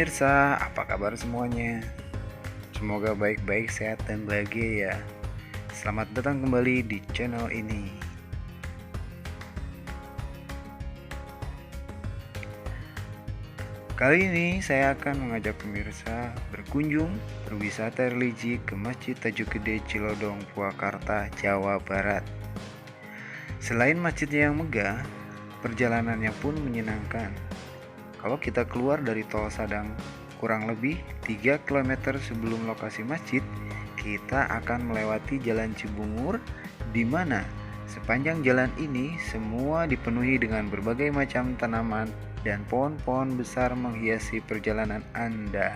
pemirsa, apa kabar semuanya? Semoga baik-baik, sehat, dan bahagia ya. Selamat datang kembali di channel ini. Kali ini saya akan mengajak pemirsa berkunjung berwisata religi ke Masjid Tajuk Gede Cilodong, Purwakarta, Jawa Barat. Selain masjidnya yang megah, perjalanannya pun menyenangkan. Kalau kita keluar dari tol Sadang kurang lebih 3 km sebelum lokasi masjid, kita akan melewati Jalan Cibungur, di mana sepanjang jalan ini semua dipenuhi dengan berbagai macam tanaman dan pohon-pohon besar menghiasi perjalanan Anda.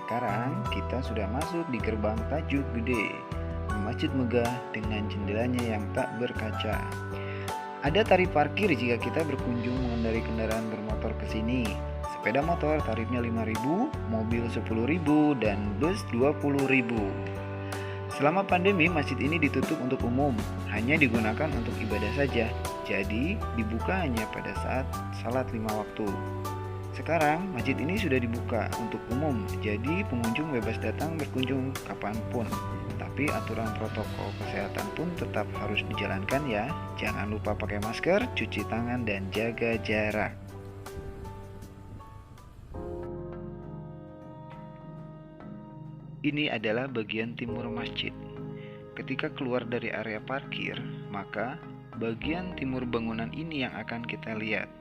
Sekarang kita sudah masuk di gerbang Tajuk Gede, masjid megah dengan jendelanya yang tak berkaca. Ada tarif parkir jika kita berkunjung mengendarai kendaraan bermotor ke sini. Sepeda motor tarifnya 5.000, mobil 10.000, dan bus 20.000. Selama pandemi, masjid ini ditutup untuk umum, hanya digunakan untuk ibadah saja. Jadi, dibuka hanya pada saat salat 5 waktu. Sekarang masjid ini sudah dibuka untuk umum, jadi pengunjung bebas datang berkunjung kapanpun. Tapi aturan protokol kesehatan pun tetap harus dijalankan ya. Jangan lupa pakai masker, cuci tangan, dan jaga jarak. Ini adalah bagian timur masjid. Ketika keluar dari area parkir, maka bagian timur bangunan ini yang akan kita lihat.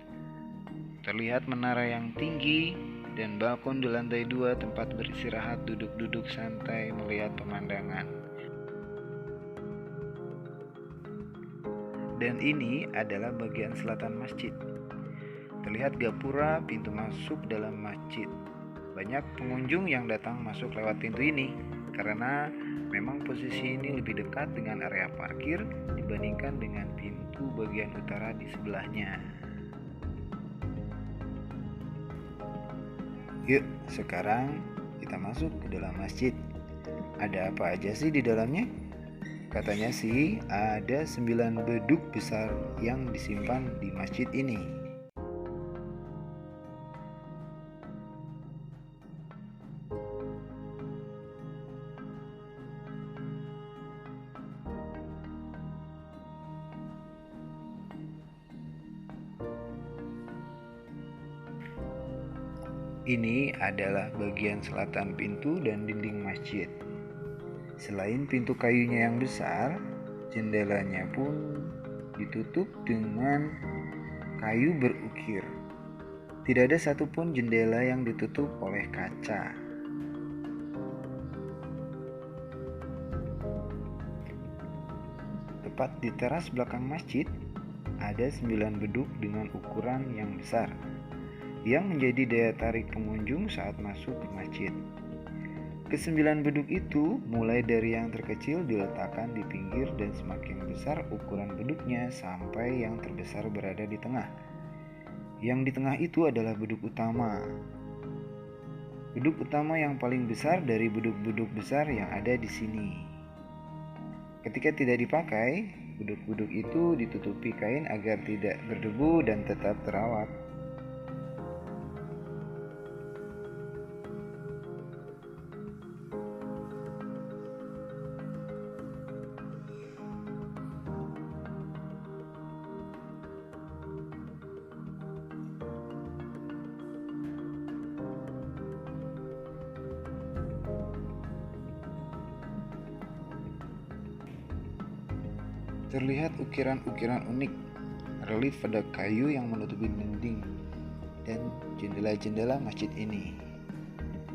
Terlihat menara yang tinggi dan balkon di lantai 2 tempat beristirahat duduk-duduk santai melihat pemandangan. Dan ini adalah bagian selatan masjid. Terlihat gapura pintu masuk dalam masjid. Banyak pengunjung yang datang masuk lewat pintu ini karena memang posisi ini lebih dekat dengan area parkir dibandingkan dengan pintu bagian utara di sebelahnya. Yuk, sekarang kita masuk ke dalam masjid. Ada apa aja sih di dalamnya? Katanya sih ada 9 beduk besar yang disimpan di masjid ini. Ini adalah bagian selatan pintu dan dinding masjid. Selain pintu kayunya yang besar, jendelanya pun ditutup dengan kayu berukir. Tidak ada satupun jendela yang ditutup oleh kaca. Tepat di teras belakang masjid, ada 9 beduk dengan ukuran yang besar, yang menjadi daya tarik pengunjung saat masuk ke masjid. Kesembilan beduk itu mulai dari yang terkecil diletakkan di pinggir dan semakin besar ukuran beduknya sampai yang terbesar berada di tengah. Yang di tengah itu adalah beduk utama. Beduk utama yang paling besar dari beduk-beduk besar yang ada di sini. Ketika tidak dipakai, beduk-beduk itu ditutupi kain agar tidak berdebu dan tetap terawat. Terlihat ukiran-ukiran unik, relief pada kayu yang menutupi dinding dan jendela-jendela masjid ini,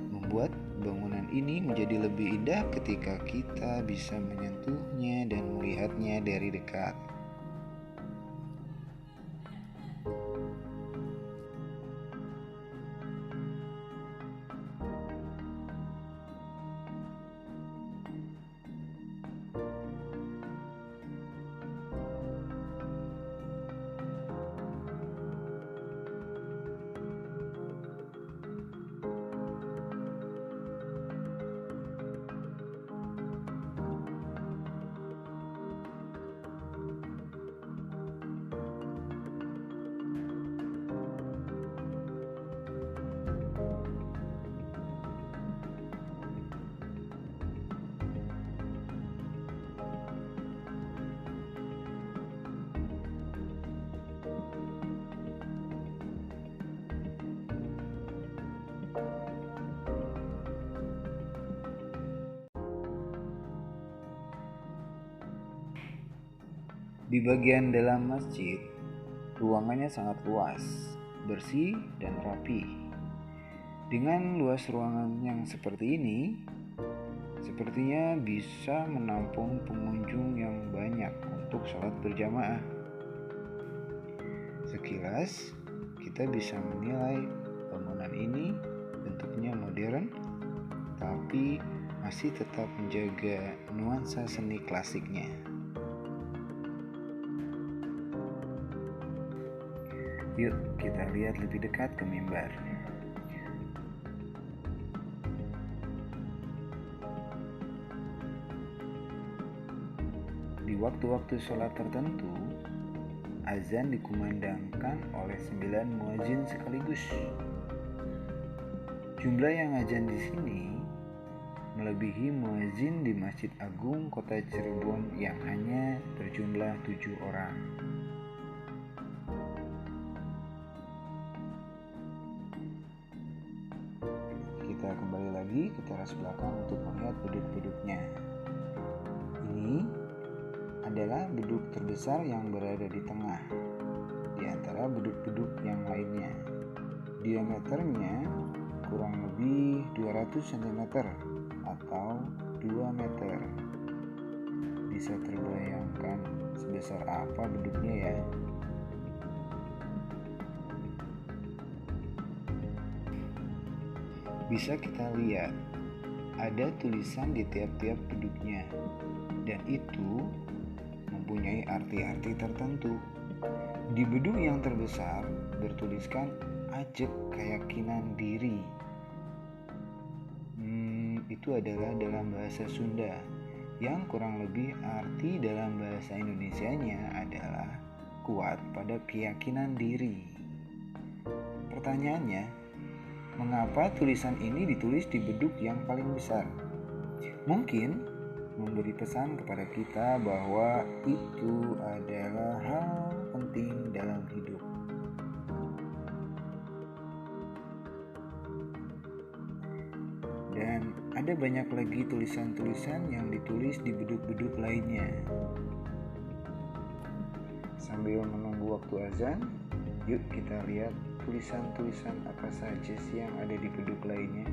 membuat bangunan ini menjadi lebih indah ketika kita bisa menyentuhnya dan melihatnya dari dekat. Di bagian dalam masjid, ruangannya sangat luas, bersih dan rapi. Dengan luas ruangan yang seperti ini, sepertinya bisa menampung pengunjung yang banyak untuk sholat berjamaah. Sekilas, kita bisa menilai bangunan ini bentuknya modern, tapi masih tetap menjaga nuansa seni klasiknya. Yuk kita lihat lebih dekat ke mimbar. Di waktu-waktu sholat tertentu, azan dikumandangkan oleh 9 muadzin sekaligus. Jumlah yang azan di sini melebihi muadzin di Masjid Agung Kota Cirebon yang hanya berjumlah 7 orang. Kita kembali lagi ke teras belakang untuk melihat beduk-beduknya. Ini adalah beduk terbesar yang berada di tengah di antara beduk-beduk yang lainnya. Diameternya kurang lebih 200 cm atau 2 meter. Bisa terbayangkan sebesar apa beduknya ya? Bisa kita lihat ada tulisan di tiap-tiap beduknya, dan itu mempunyai arti-arti tertentu. Di beduk yang terbesar bertuliskan ajek keyakinan diri. Itu adalah dalam bahasa Sunda, yang kurang lebih arti dalam bahasa Indonesianya adalah kuat pada keyakinan diri. Pertanyaannya, mengapa tulisan ini ditulis di beduk yang paling besar? Mungkin memberi pesan kepada kita bahwa itu adalah hal penting dalam hidup. Dan ada banyak lagi tulisan-tulisan yang ditulis di beduk-beduk lainnya. Sambil menunggu waktu azan, yuk kita lihat tulisan-tulisan apa saja sih yang ada di beduk lainnya.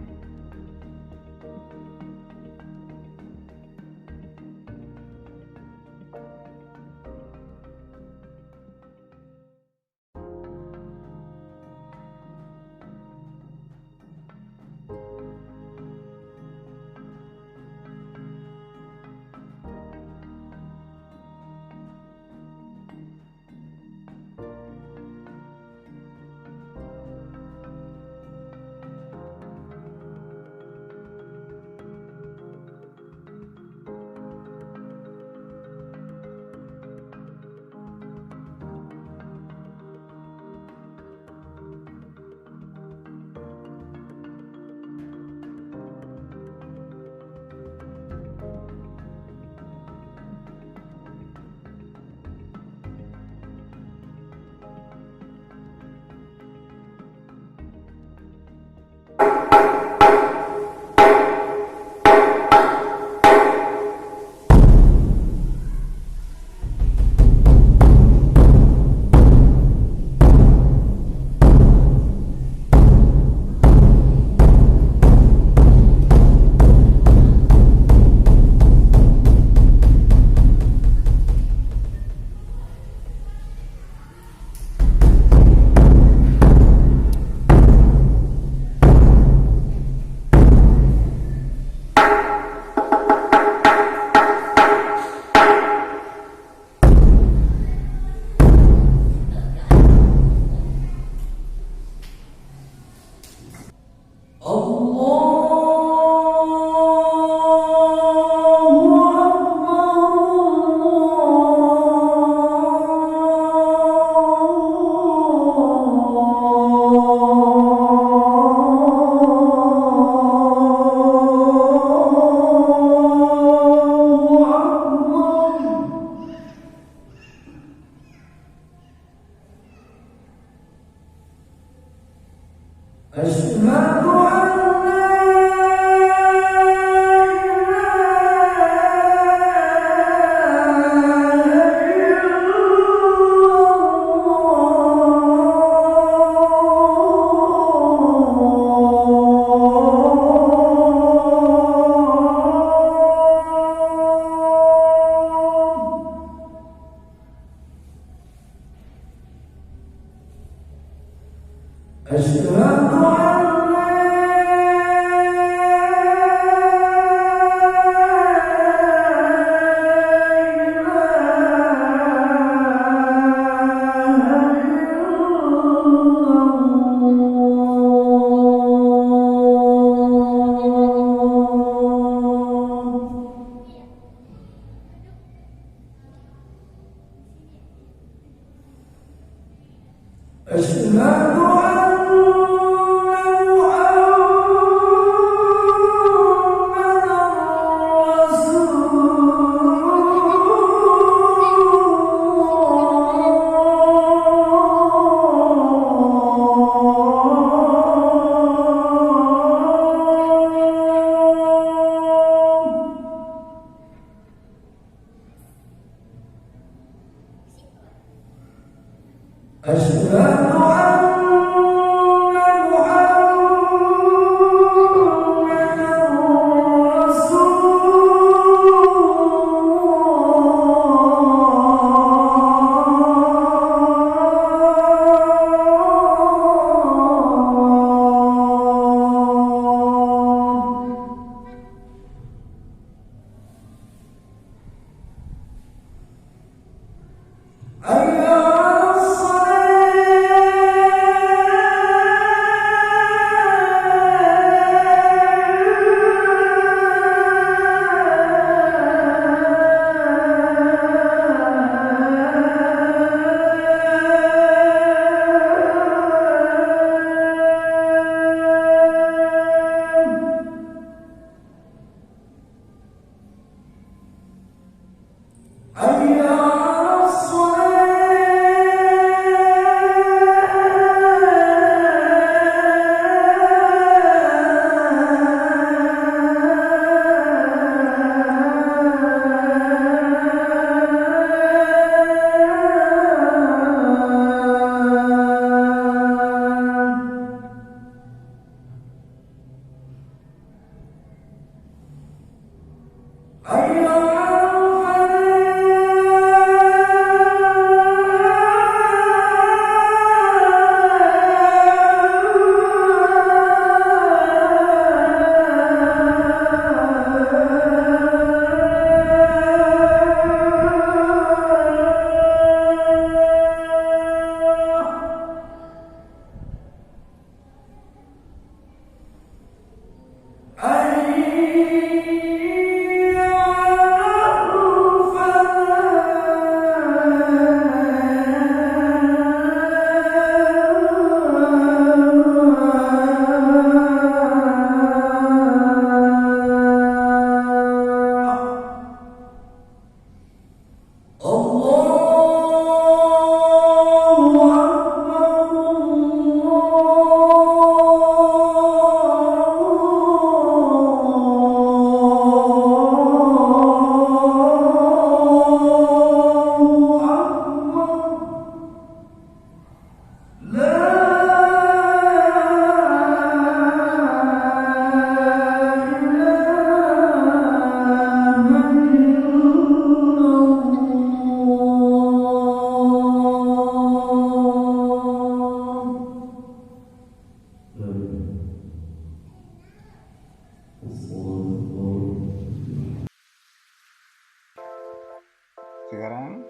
Sekarang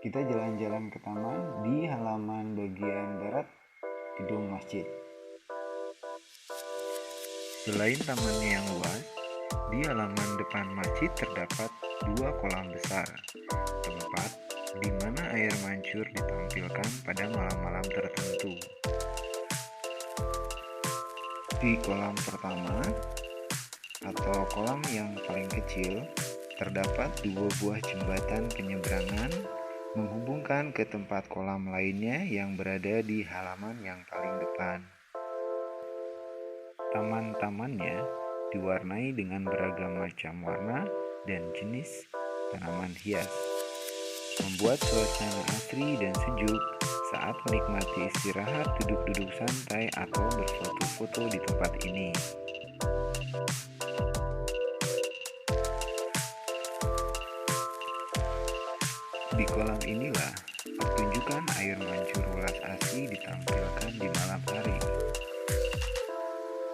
kita jalan-jalan ke taman di halaman bagian barat gedung masjid. Selain tamannya yang luas, di halaman depan masjid terdapat 2 kolam besar, tempat di mana air mancur ditampilkan pada malam-malam tertentu. Di kolam pertama, atau kolam yang paling kecil, terdapat 2 buah jembatan penyeberangan menghubungkan ke tempat kolam lainnya yang berada di halaman yang paling depan. Taman-tamannya diwarnai dengan beragam macam warna dan jenis tanaman hias, membuat suasana asri dan sejuk saat menikmati istirahat duduk-duduk santai atau berfoto-foto di tempat ini. Di kolam inilah pertunjukan air mancur ulas asli ditampilkan di malam hari.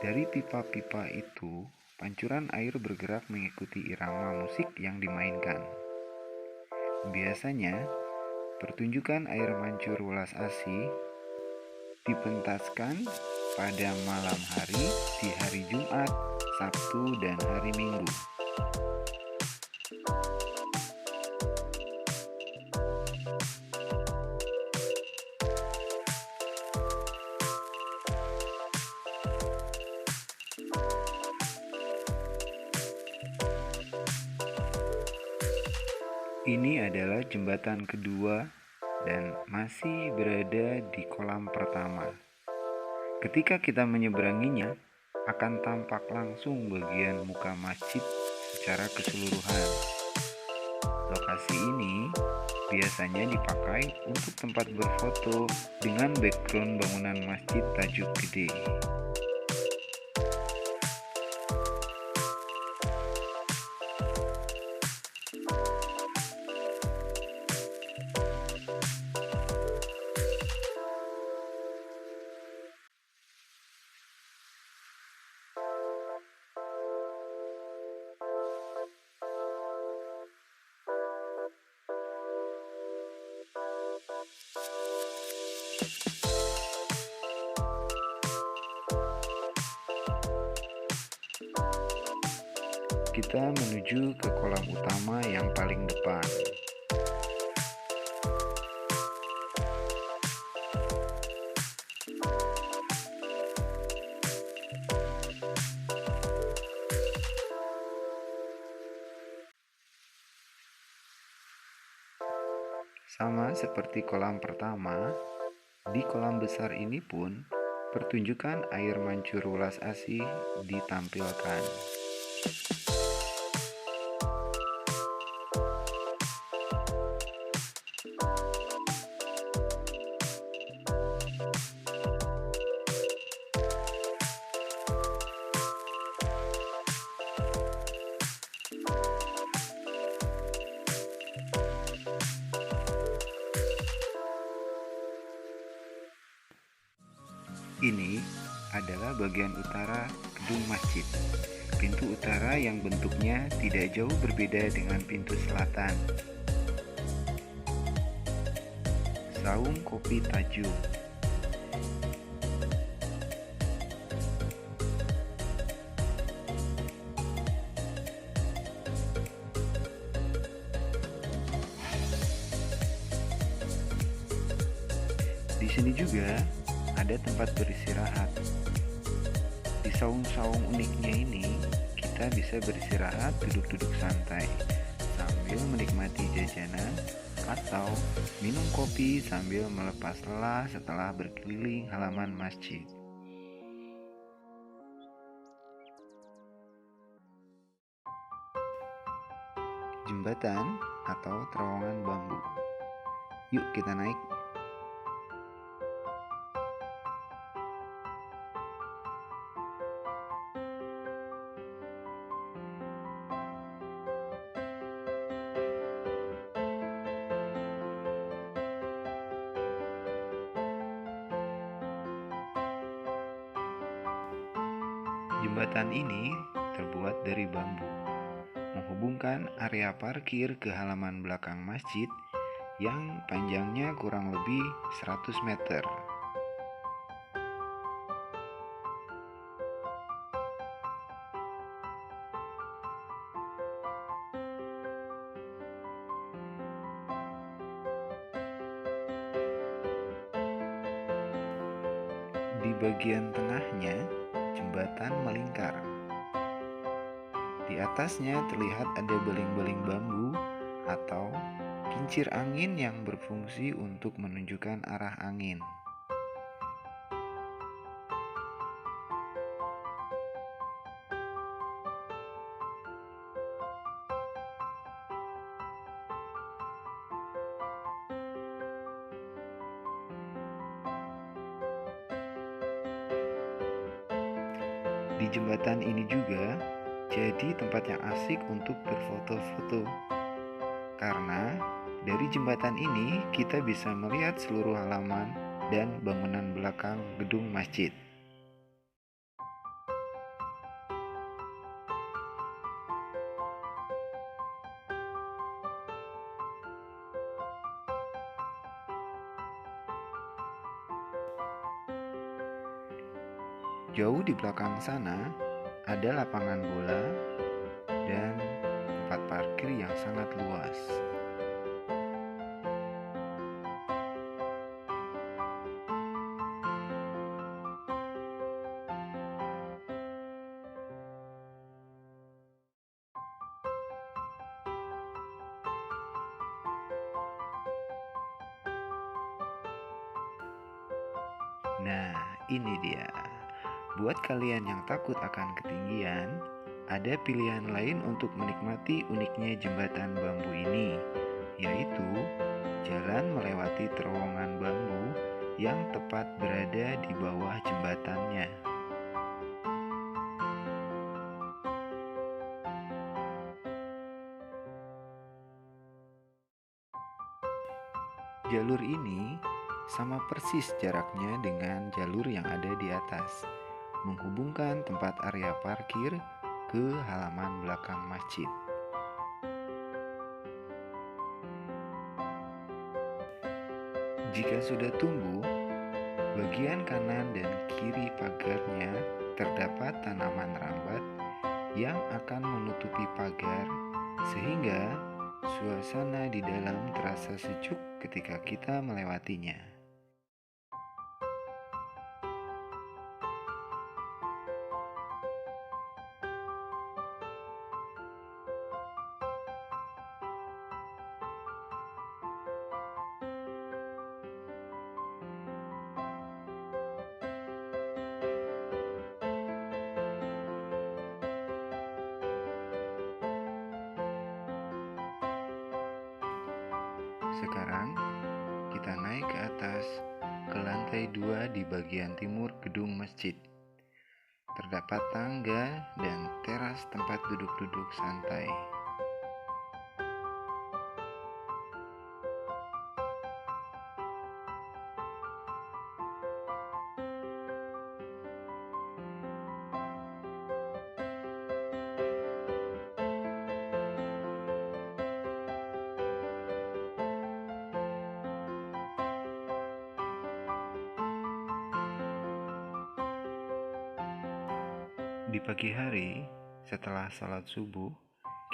Dari pipa-pipa itu, pancuran air bergerak mengikuti irama musik yang dimainkan. Biasanya, pertunjukan air mancur welas asih dipentaskan pada malam hari di hari Jumat, Sabtu, dan hari Minggu. Ini adalah jembatan kedua dan masih berada di kolam pertama. Ketika kita menyeberanginya, akan tampak langsung bagian muka masjid secara keseluruhan. Lokasi ini biasanya dipakai untuk tempat berfoto dengan background bangunan Masjid Tajuk Gede. Kita menuju ke kolam utama yang paling depan. Sama seperti kolam pertama, di kolam besar ini pun pertunjukan air mancur welas asih ditampilkan. Ini adalah bagian utara gedung masjid. Pintu utara yang bentuknya tidak jauh berbeda dengan pintu selatan. Saung kopi Tajuk. Di sini juga ada tempat beristirahat. Di saung-saung uniknya ini, kita bisa beristirahat duduk-duduk santai sambil menikmati jajanan atau minum kopi sambil melepas lelah setelah berkeliling halaman masjid. Jembatan atau terowongan bambu. Yuk kita naik. Jembatan ini terbuat dari bambu, menghubungkan area parkir ke halaman belakang masjid yang panjangnya kurang lebih 100 meter. Di bagian tengahnya, jembatan melingkar. Di atasnya terlihat ada beling-beling bambu atau kincir angin yang berfungsi untuk menunjukkan arah angin. Di jembatan ini juga jadi tempat yang asik untuk berfoto-foto. Karena dari jembatan ini kita bisa melihat seluruh halaman dan bangunan belakang gedung masjid. Jauh di belakang sana ada lapangan bola dan tempat parkir yang sangat luas. Nah, ini dia. Buat kalian yang takut akan ketinggian, ada pilihan lain untuk menikmati uniknya jembatan bambu ini, yaitu jalan melewati terowongan bambu yang tepat berada di bawah jembatannya. Jalur ini sama persis jaraknya dengan jalur yang ada di atas, menghubungkan tempat area parkir ke halaman belakang masjid. Jika sudah tumbuh, bagian kanan dan kiri pagarnya terdapat tanaman rambat yang akan menutupi pagar sehingga suasana di dalam terasa sejuk ketika kita melewatinya. Sekarang kita naik ke atas ke lantai 2 di bagian timur gedung masjid. Terdapat tangga dan teras tempat duduk-duduk santai. Di pagi hari, setelah salat subuh,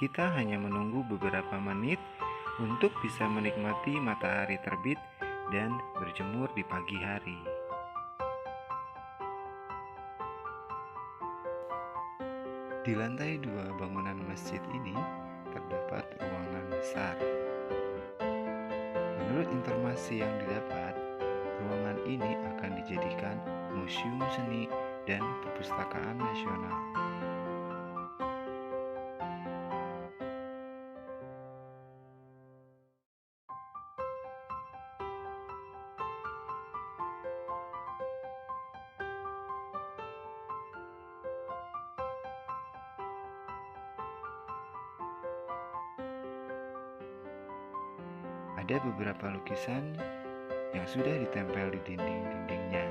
kita hanya menunggu beberapa menit untuk bisa menikmati matahari terbit dan berjemur di pagi hari. Di lantai 2 bangunan masjid ini terdapat ruangan besar. Menurut informasi yang didapat, ruangan ini akan dijadikan museum seni dan perpustakaan nasional. Ada beberapa lukisan yang sudah ditempel di dinding-dindingnya.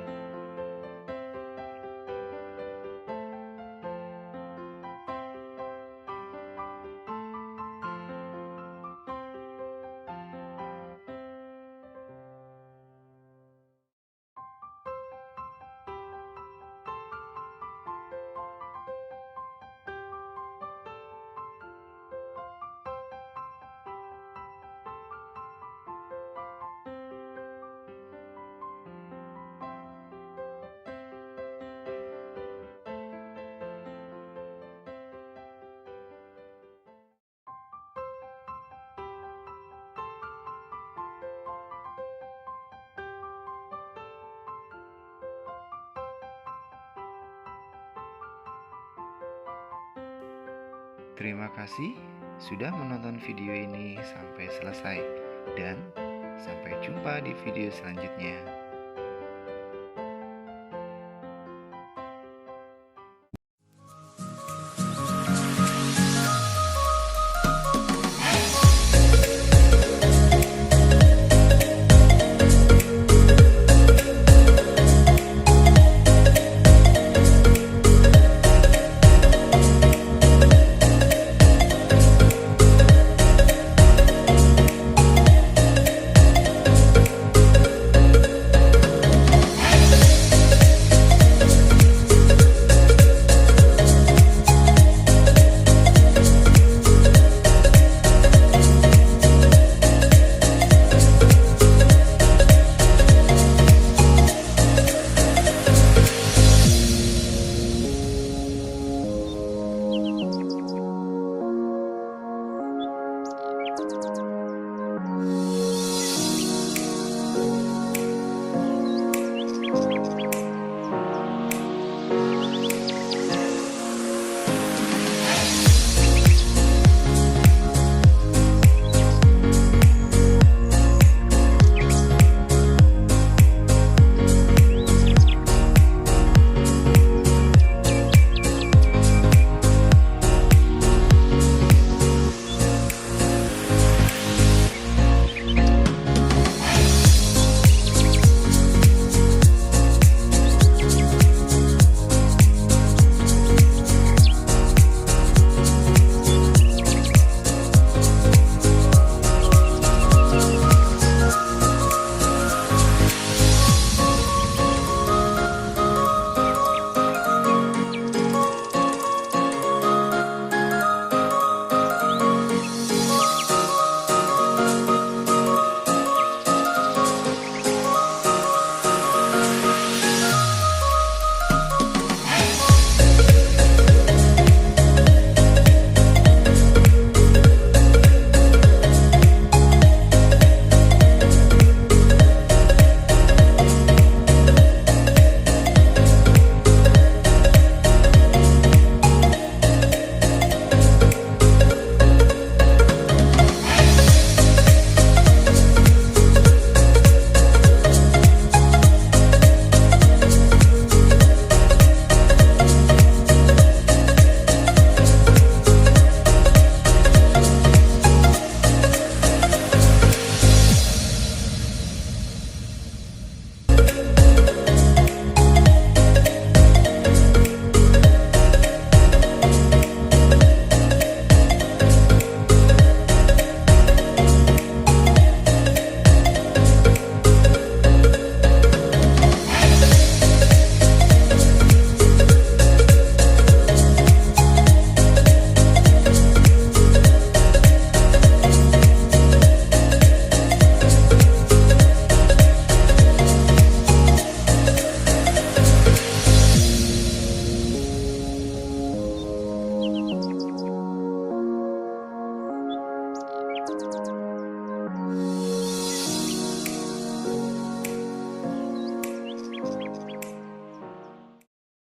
Terima kasih sudah menonton video ini sampai selesai, dan sampai jumpa di video selanjutnya.